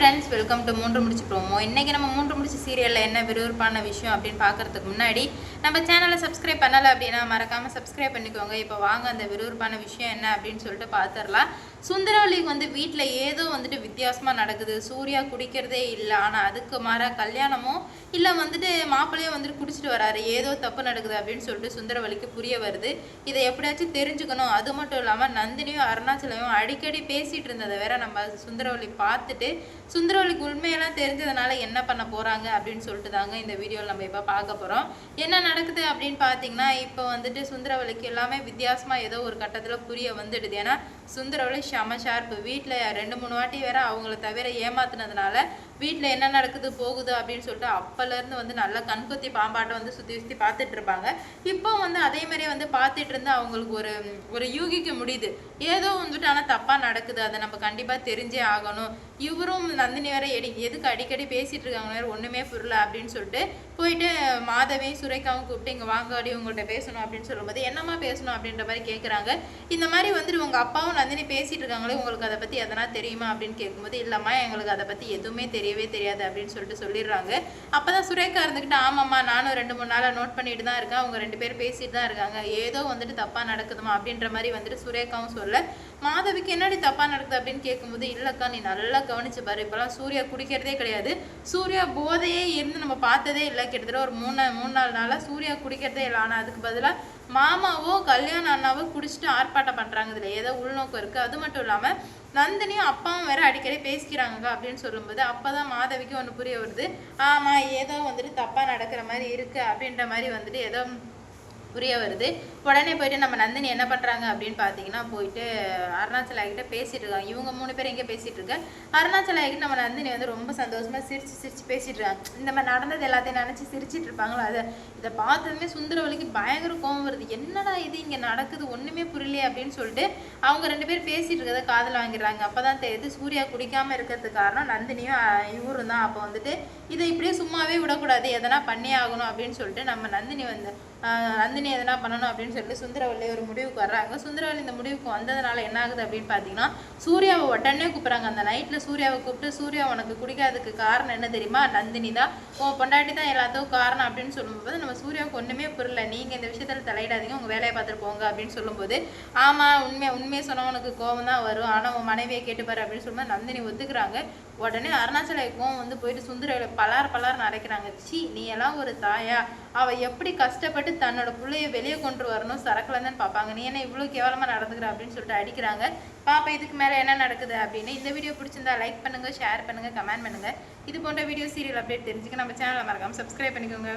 Friends, welcome to மூன்று முடிச்சு promo. இன்றைக்கி நம்ம மூன்று முடிச்சு சீரியலில் என்ன விறுவிறுப்பான விஷயம் அப்படின்னு பார்க்குறதுக்கு முன்னாடி நம்ம சேனலை சப்ஸ்கிரைப் பண்ணலை அப்படின்னா மறக்காமல் சப்ஸ்கிரைப் பண்ணிக்கோங்க. இப்போ வாங்க அந்த விறுவிறுப்பான விஷயம் என்ன அப்படின்னு சொல்லிட்டு பார்த்துடலாம். சுந்தரவல்லிக்கு வீட்டில் ஏதோ வித்தியாசமாக நடக்குது. சூர்யா குடிக்கிறதே இல்லை, ஆனால் அதுக்கு மாறாக கல்யாணமோ இல்லை மாப்பிள்ளையோ குடிச்சிட்டு வராரு. ஏதோ தப்பு நடக்குது அப்படின்னு சொல்லிட்டு சுந்தரவல்லிக்கு புரிய வருது. இதை எப்படியாச்சும் தெரிஞ்சுக்கணும். அது மட்டும் இல்லாமல் நந்தினியும் அருணாச்சலையும் அடிக்கடி பேசிகிட்டு இருந்ததை வேற நம்ம சுந்தரவல்லி பார்த்துட்டு சுந்தரவல்லிக்கு உண்மையெல்லாம் தெரிஞ்சதுனால என்ன பண்ண போகிறாங்க அப்படின்னு சொல்லிட்டு தாங்க இந்த வீடியோவில் நம்ம இப்போ பார்க்க போகிறோம். என்ன நடக்குது அப்படின்னு பார்த்தீங்கன்னா, இப்போ சுந்தரவல்லிக்கு எல்லாமே வித்தியாசமாக ஏதோ ஒரு கட்டத்தில் புரிய வந்துடுது. ஏன்னா சுந்தரவல்லி செம ஷார்ப்பு. வீட்டில் 2-3 வாட்டி வேற அவங்கள தவிர ஏமாத்துனதுனால வீட்டில் என்ன நடக்குது போகுது அப்படின்னு சொல்லிட்டு அப்போலேருந்து நல்லா கண்கொத்தி பாம்பாட்டை சுற்றி சுற்றி பார்த்துட்டு இருப்பாங்க. இப்போ அதே மாதிரியே பார்த்துட்டு இருந்து அவங்களுக்கு ஒரு யூகிக்க முடியுது. ஏதோ ஆனால் தப்பாக நடக்குது, அதை நம்ம கண்டிப்பாக தெரிஞ்சே ஆகணும். இவரும் நந்தினி வேற எதுக்கு அடிக்கடி பேசிகிட்டு இருக்காங்க வேறு ஒன்றுமே புரியல அப்படின்னு சொல்லிட்டு போயிட்டு மாதவியும் சுரேகாவும் கூப்பிட்டு இங்கே வாங்காடி உங்கள்கிட்ட பேசணும் அப்படின்னு சொல்லும்போது என்னம்மா பேசணும் அப்படின்ற மாதிரி கேட்குறாங்க. இந்த மாதிரி உங்கள் அப்பாவும் நந்தினி பேசிகிட்டு இருக்காங்களே, உங்களுக்கு அதை பற்றி எதனா தெரியுமா அப்படின்னு கேட்கும்போது இல்லைம்மா எங்களுக்கு அதை பற்றி எதுவுமே தெரியவே தெரியாது அப்படின்னு சொல்லிட்டு சொல்லிடுறாங்க. அப்போ தான் சுரேகா இருந்துக்கிட்டு ஆமாம்மா நானும் 2-3 நாளாக நோட் பண்ணிட்டு தான் இருக்கேன், அவங்க 2 பேர் பேசிட்டு தான் இருக்காங்க, ஏதோ தப்பாக நடக்குதுமா அப்படின்ற மாதிரி சுரேகாவும் சொல்ல மாதவிக்கு என்னடி தப்பாக நடக்குது அப்படின்னு கேட்கும்போது இல்லைக்கா நீ நல்லா கவனிச்சு பாரு, இப்போலாம் சூர்யா குடிக்கிறதே கிடையாது, சூர்யா போதையே இருந்து நம்ம பார்த்ததே இல்லை, கிட்டத்தட்ட ஒரு 3-4 நாளாக சூர்யா குடிக்கிறதே இல்லை. ஆனால் அதுக்கு பதிலாக மாமாவோ கல்யாண அண்ணாவோ குடிச்சிட்டு ஆர்ப்பாட்டம் பண்ணுறாங்க. இதில் ஏதோ உள்நோக்கம் இருக்குது. அது மட்டும் இல்லாமல் நந்தினியும் அப்பாவும் வேற அடிக்கடி பேசிக்கிறாங்க அப்படின்னு சொல்லும்போது அப்போ தான் மாதவிக்கு ஒன்று புரிய வருது. ஆமாம் ஏதோ தப்பாக நடக்கிற மாதிரி இருக்குது அப்படின்ற மாதிரி ஏதோ புரிய வருது. உடனே போயிட்டு நம்ம நந்தினி என்ன பண்ணுறாங்க அப்படின்னு பார்த்தீங்கன்னா போயிட்டு அருணாச்சலாகிட்ட பேசிகிட்டு இருக்காங்க. இவங்க 3 பேர் எங்கே பேசிகிட்டு இருக்க, அருணாச்சலாகிட்ட நம்ம நந்தினி ரொம்ப சந்தோஷமாக சிரித்து பேசிகிட்டு இருக்காங்க. இந்த மாதிரி நடந்தது எல்லாத்தையும் நினச்சி சிரிச்சிட்டு இருப்பாங்களோ இதை பார்த்ததுமே சுந்தரவல்லிக்கு பயங்கர கோவம் வருது. என்னடா இது இங்கே நடக்குது ஒன்றுமே புரியலையே அப்படின்னு சொல்லிட்டு அவங்க 2 பேர் பேசிகிட்டு இருக்கிறத காதில் வாங்கிடுறாங்க. அப்போ தான் தெரியுது சூர்யா குடிக்காமல் இருக்கிறதுக்கு காரணம் நந்தினியும் இவரும் தான். அப்போ இதை இப்படியே சும்மாவே விடக்கூடாது, எதனா பண்ணி ஆகணும் அப்படின்னு சொல்லிட்டு நம்ம நந்தினி நந்தினி எதனா பண்ணணும் அப்படின்னு சொல்லிட்டு சுந்தரவல்லி ஒரு முடிவுக்கு வர்றாங்க. சுந்தரவல்லி இந்த முடிவுக்கு வந்ததுனால என்ன ஆகுது அப்படின்னு பார்த்தீங்கன்னா சூர்யாவை உடனே கூப்பிட்றாங்க. அந்த நைட்டில் சூர்யாவை கூப்பிட்டு சூர்யா உனக்கு குடிக்காததுக்கு காரணம் என்ன தெரியுமா, நந்தினி தான், உன் பொண்டாட்டி தான் எல்லாத்துக்கும் காரணம் அப்படின்னு சொல்லும்போது நம்ம சூர்யாவுக்கு ஒன்றுமே புரியல. நீங்கள் இந்த விஷயத்தில் தலையிடாதீங்க, உங்கள் வேலையை பார்த்துட்டு போங்க அப்படின்னு சொல்லும்போது ஆமாம் உண்மையை சொன்னால் உனக்கு கோபம் தான் வரும், ஆனால் உன் மனைவியை கேட்டுப்பாரு அப்படின்னு சொல்லும்போது நந்தினி ஒத்துக்கிறாங்க. உடனே அருணாச்சலைக்கும் போயிட்டு சுந்தரவல்லி பலார் அரைக்கிறாங்க. சி நீ எல்லாம் ஒரு தாயா, அவள் எப்படி கஷ்டப்பட்டு தன்னோட பிள்ளைய வெளியே கொண்டு வரணும் சரக்குல தான் பார்ப்பாங்க, நீ என்ன இவ்வளோ கேவலமாக நடந்துக்கிற அப்படின்னு சொல்லிட்டு அடிக்கிறாங்க. பாப்பா இதுக்கு மேலே என்ன நடக்குது அப்படின்னு. இந்த வீடியோ பிடிச்சிருந்தா லைக் பண்ணுங்கள், ஷேர் பண்ணுங்கள், கமெண்ட் பண்ணுங்கள். இது போன்ற வீடியோ சீரியல் அப்டேட் தெரிஞ்சுக்க நம்ம சேனலை மறக்காமல் சப்ஸ்கிரைப் பண்ணிக்கோங்க.